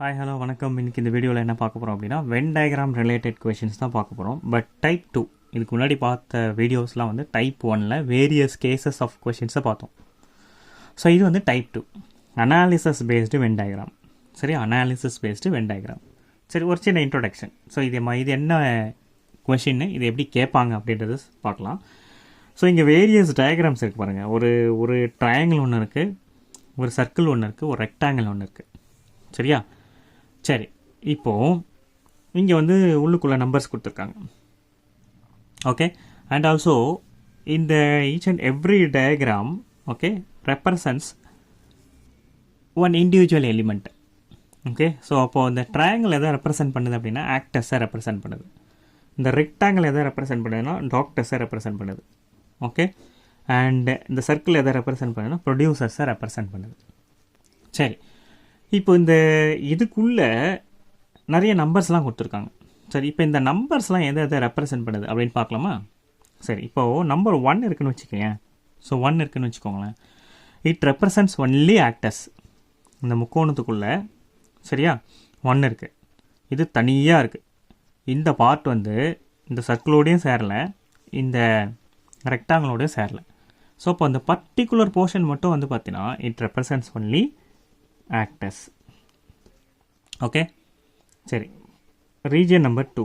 Hi hello வணக்கம். இன்றைக்கி இந்த வீடியோவில் என்ன பார்க்க போகிறோம் அப்படின்னா வென் டயக்ராம் ரிலேட்டட் கொஷின்ஸ் தான் பார்க்க போகிறோம். பட் டைப் 2 இதுக்கு முன்னாடி பார்த்த வீடியோஸ்லாம் வந்து டைப் 1ல் வேரியஸ் கேசஸ் ஆஃப் கொஷின்ஸை பார்த்தோம். ஸோ இது வந்து type 2 analysis based Venn diagram. சரி, அனாலிசிஸ் பேஸ்டு வென் டயக்ராம். சரி, ஒரு சின்ன இன்ட்ரோடக்ஷன். ஸோ இது என்ன கொஷின்னு, இது எப்படி கேட்பாங்க அப்படின்றது பார்க்கலாம். ஸோ இங்கே வேரியஸ் டயக்ராம்ஸ் இருக்குது பாருங்கள். ஒரு ட்ரையாங்கிள் ஒன்று இருக்குது, ஒரு சர்க்கிள் ஒன்று இருக்குது, ஒரு ரெக்டாங்கிள் ஒன்று இருக்குது. சரியா? சரி, இப்போது இங்கே வந்து உள்ளுக்குள்ளே நம்பர்ஸ் கொடுத்துருக்காங்க. ஓகே, அண்ட் ஆல்சோ இந்த each and every diagram okay represents one individual element. Okay, so அப்போது இந்த ட்ரையாங்கிள் எதை ரெப்ரசன்ட் பண்ணுது அப்படின்னா ஆக்டர்ஸை ரெப்ரசன்ட் பண்ணுது. இந்த ரெக்டாங்கிள் எதை ரெப்ரசன்ட் பண்ணுதுன்னா டாக்டர்ஸை ரெப்ரசன்ட் பண்ணுது. ஓகே, அண்ட் இந்த சர்க்கிள் எதை ரெப்ரசன்ட் பண்ணுதுன்னா ப்ரொடியூசர்ஸை ரெப்ரசன்ட் பண்ணுது. சரி, இப்போ இந்த இதுக்குள்ளே நிறைய நம்பர்ஸ்லாம் கொடுத்துருக்காங்க. சரி, இப்போ இந்த நம்பர்ஸ்லாம் எதை ரெப்ரசன்ட் பண்ணுது அப்படின்னு பார்க்கலாமா? சரி, இப்போது நம்பர் 1 இருக்குதுன்னு வச்சுக்கோங்க. ஸோ 1 இருக்குதுன்னு வச்சுக்கோங்களேன். It represents only actors. இந்த முக்கோணத்துக்குள்ளே சரியா 1 இருக்குது, இது தனியாக இருக்குது. இந்த பார்ட் வந்து இந்த சர்க்கிளோடையும் சேரலை, இந்த ரெக்டாங்கிளோடையும் சேரலை. ஸோ இப்போ அந்த பர்டிகுலர் போர்ஷன் மட்டும் வந்து பார்த்தீங்கன்னா it represents only actors. Okay, சரி, ரீஜியன் நம்பர் 2.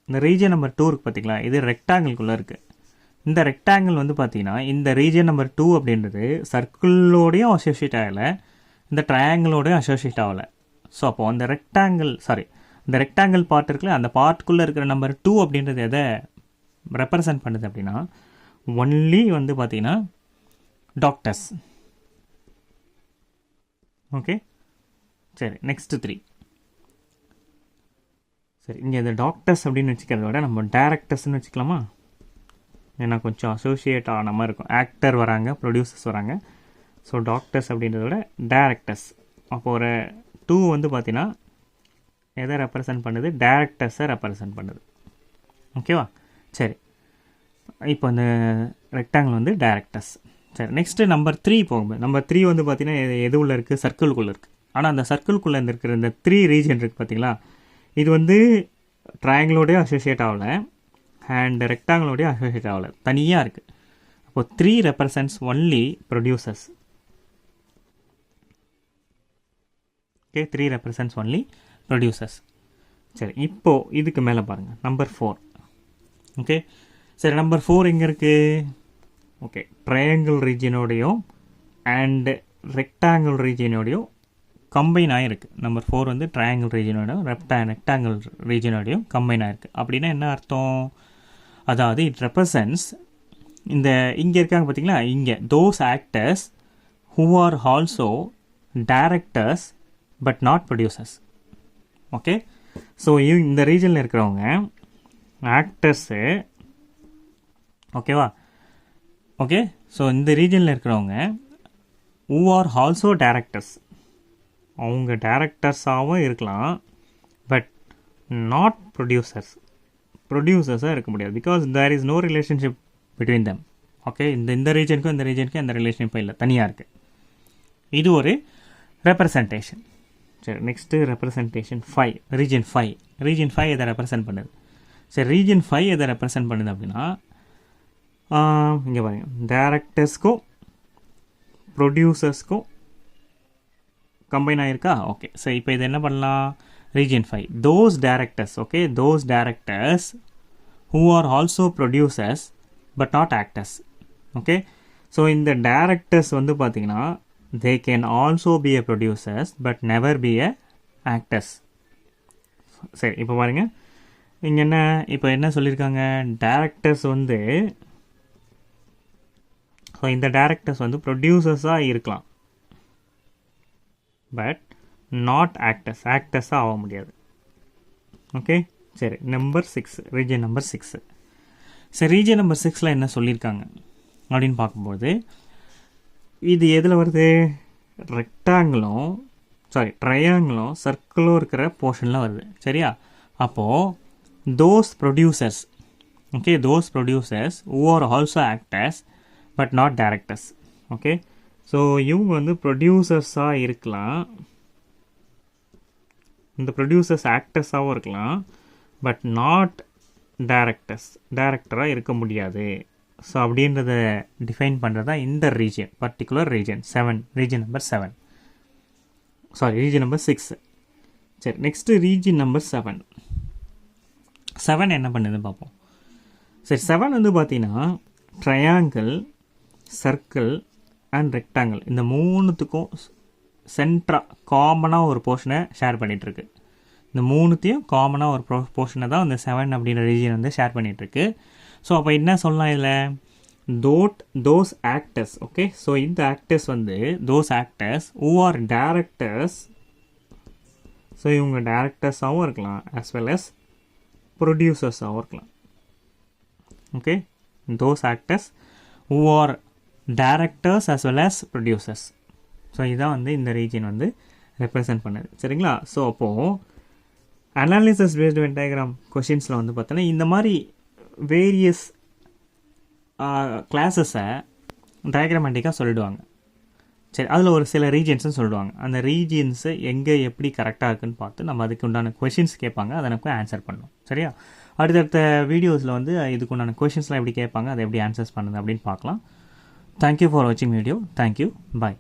இந்த ரீஜியன் நம்பர் 2 இருக்குது பார்த்தீங்களா, இது ரெக்டாங்கிள்குள்ளே இருக்குது. இந்த ரெக்டாங்கிள் வந்து பார்த்தீங்கன்னா இந்த ரீஜியன் நம்பர் 2 அப்படின்றது சர்க்கிளோடையும் அசோசியேட் ஆகலை, இந்த ட்ரையாங்கிளோடையும் அசோசியேட் ஆகலை. ஸோ அப்போது அந்த இந்த ரெக்டாங்கிள் பார்ட் இருக்குல்ல, அந்த பார்ட்டுக்குள்ளே இருக்கிற நம்பர் 2 அப்படின்றது எதை ரெப்ரசன்ட் பண்ணுது அப்படின்னா ஒன்லி வந்து பார்த்தீங்கன்னா டாக்டர்ஸ். ஓகே, சரி, நெக்ஸ்ட்டு 3. சரி, இங்கே இந்த டாக்டர்ஸ் அப்படின்னு வச்சுக்கிறத விட நம்ம டேரக்டர்ஸ்ன்னு வச்சுக்கலாமா? ஏன்னா கொஞ்சம் அசோசியேட் ஆன மாதிரி இருக்கும். ஆக்டர் வராங்க, ப்ரொடியூசர்ஸ் வராங்க. ஸோ டாக்டர்ஸ் அப்படின்றத விட டேரக்டர்ஸ். அப்போ ஒரு 2 வந்து பார்த்தீங்கன்னா எதை ரெப்ரசன்ட் பண்ணுது? டேரக்டர்ஸை ரெப்ரசன்ட் பண்ணுது. ஓகேவா? சரி, இப்போ இந்த ரெக்டாங்கிள் வந்து டேரக்டர்ஸ். சரி, நெக்ஸ்ட்டு நம்பர் 3 போகும்போது நம்பர் 3 வந்து பார்த்தீங்கன்னா எது உள்ள இருக்குது? சர்க்கிள்குள்ளே இருக்குது. ஆனால் அந்த சர்க்கிள்குள்ளே இருக்கிற இந்த 3 ரீஜன் இருக்குது பார்த்தீங்களா, இது வந்து ட்ரையாங்கிளோடய அசோசியேட் ஆகலை அண்ட் ரெக்டாங்கிளோடய அசோசியேட் ஆகலை, தனியாக இருக்குது. அப்போது 3 represents only producers. Okay, 3 represents only producers. சரி, இப்போது இதுக்கு மேலே பாருங்கள், நம்பர் 4. ஓகே, சரி, நம்பர் 4 எங்கே இருக்குது? ஓகே, ட்ரையாங்கிள் ரீஜியனோடையும் அண்ட் ரெக்டாங்கிள் ரீஜியனோடையும் கம்பைன் ஆகிருக்கு. நம்பர் 4 வந்து ட்ரையாங்கிள் ரீஜியனோடையும் ரெக்டாங்கிள் ரீஜியனோடையும் கம்பைன் ஆகிருக்கு. அப்படின்னா என்ன அர்த்தம்? அதாவது இட் ரெப்ரசன்ட்ஸ் இந்த இங்கே இருக்காங்க பார்த்தீங்களா, இங்கே those actors who are also directors but not producers. Okay, so இந்த ரீஜனில் இருக்கிறவங்க ஆக்டர்ஸு. ஓகேவா? ஓகே, ஸோ இந்த ரீஜனில் இருக்கிறவங்க ஹூ ஆர் ஆல்சோ டைரக்டர்ஸ், அவங்க டைரக்டர்ஸாகவும் இருக்கலாம் பட் நாட் ப்ரொடியூசர்ஸாக இருக்க முடியாது. Because there is no relationship between them. Okay, இந்த ரீஜனுக்கும் இந்த ரீஜனுக்கும் எந்த ரிலேஷன்ஷிப்பும் இல்லை, தனியாக இருக்குது. இது ஒரு ரெப்ரசன்டேஷன். சரி, நெக்ஸ்ட்டு ரெப்ரசன்டேஷன் 5, ரீஜன் 5. ரீஜன் 5 எதை ரெப்ரசன்ட் பண்ணுது? சரி, ரீஜன் 5 எதை ரெப்ரசன்ட் பண்ணுது அப்படின்னா இங்கே பாருங்கள், டைரக்டர்ஸ்க்கும் ப்ரொடியூசர்ஸ்க்கும் கம்பைன் ஆகிருக்கா? ஓகே, ஸோ இப்போ இது என்ன பண்ணலாம்? Region 5 those directors. Okay, those directors who are also producers but not actors. Okay, so இந்த டைரக்டர்ஸ் வந்து பார்த்தீங்கன்னா they can also be a producers but never be a actors. சரி, இப்போ பாருங்கள், இங்கே இப்போ என்ன சொல்லியிருக்காங்க? டைரக்டர்ஸ் வந்து ஸோ இந்த டைரக்டர்ஸ் வந்து ப்ரொடியூசர்ஸாக இருக்கலாம் பட் நாட் ஆக்டர்ஸாக ஆக முடியாது. ஓகே, சரி, நம்பர் 6, ரீஜன் நம்பர் 6. சரி, ரீஜன் நம்பர் 6ல் என்ன சொல்லியிருக்காங்க அப்படின்னு பார்க்கும்போது இது எதில் வருது? ட்ரையாங்கிளும் சர்க்கிளும் இருக்கிற போர்ஷனில் வருது. சரியா? அப்போது those producers. Okay, those producers who are also actors but not directors. Okay, so இவங்க வந்து ப்ரொடியூசர்ஸாக இருக்கலாம் இந்த ப்ரொடியூசர்ஸ் ஆக்டர்ஸாகவும் இருக்கலாம், பட் நாட் டைரக்டராக இருக்க முடியாது. ஸோ அப்படின்றத டிஃபைன் பண்ணுறது தான் இந்த region, particular region 7, region number 7, region number 6. சரி, நெக்ஸ்ட்டு ரீஜன் நம்பர் 7 என்ன பண்ணுதுன்னு பார்ப்போம். சரி, 7 வந்து பார்த்தீங்கன்னா ட்ரையாங்கிள், சர்க்கிள் அண்ட் ரெக்டாங்கிள் இந்த மூணுத்துக்கும் சென்ட்ராக காமனாக ஒரு போர்ஷனை ஷேர் பண்ணிகிட்ருக்கு. இந்த மூணுத்தையும் காமனாக ஒரு போர்ஷனை தான் இந்த 7 அப்படின்ற ரீஜன் வந்து ஷேர் பண்ணிகிட்ருக்கு. ஸோ அப்போ என்ன சொல்லலாம் இதில், தோஸ் ஆக்டர்ஸ். ஓகே, ஸோ இந்த ஆக்டர்ஸ் வந்து those actors who are directors. So இவங்க டேரக்டர்ஸாகவும் இருக்கலாம் as well as ப்ரொடியூசர்ஸாகவும் இருக்கலாம். Okay, those actors who are directors as well as producers. So இதுதான் வந்து இந்த ரீஜன் வந்து ரெப்ரசன்ட் பண்ணுது. சரிங்களா? ஸோ அப்போது அனாலிசிஸ் பேஸ்டு வென் டயக்ராம் கொஷின்ஸில் வந்து பார்த்தோன்னா இந்த மாதிரி வேரியஸ் கிளாஸஸை டயக்ராமேட்டிக்காக சொல்லிடுவாங்க. சரி, அதில் ஒரு சில ரீஜன்ஸும் சொல்லிடுவாங்க. அந்த ரீஜன்ஸு எங்கே எப்படி கரெக்டாக இருக்குன்னு பார்த்து நம்ம அதுக்கு உண்டான கொஷின்ஸ் கேட்பாங்க, அதை நமக்கு ஆன்சர் பண்ணணும். சரியா? அடுத்தடுத்த வீடியோஸில் வந்து இதுக்கு உண்டான கொஷின்ஸ்லாம் எப்படி கேட்பாங்க, அதை எப்படி ஆன்சர்ஸ் பண்ணுது அப்படின்னு பார்க்கலாம். தேங்க்யூ ஃபார் வாட்சிங் வீடியோ. தேங்க்யூ, பாய்.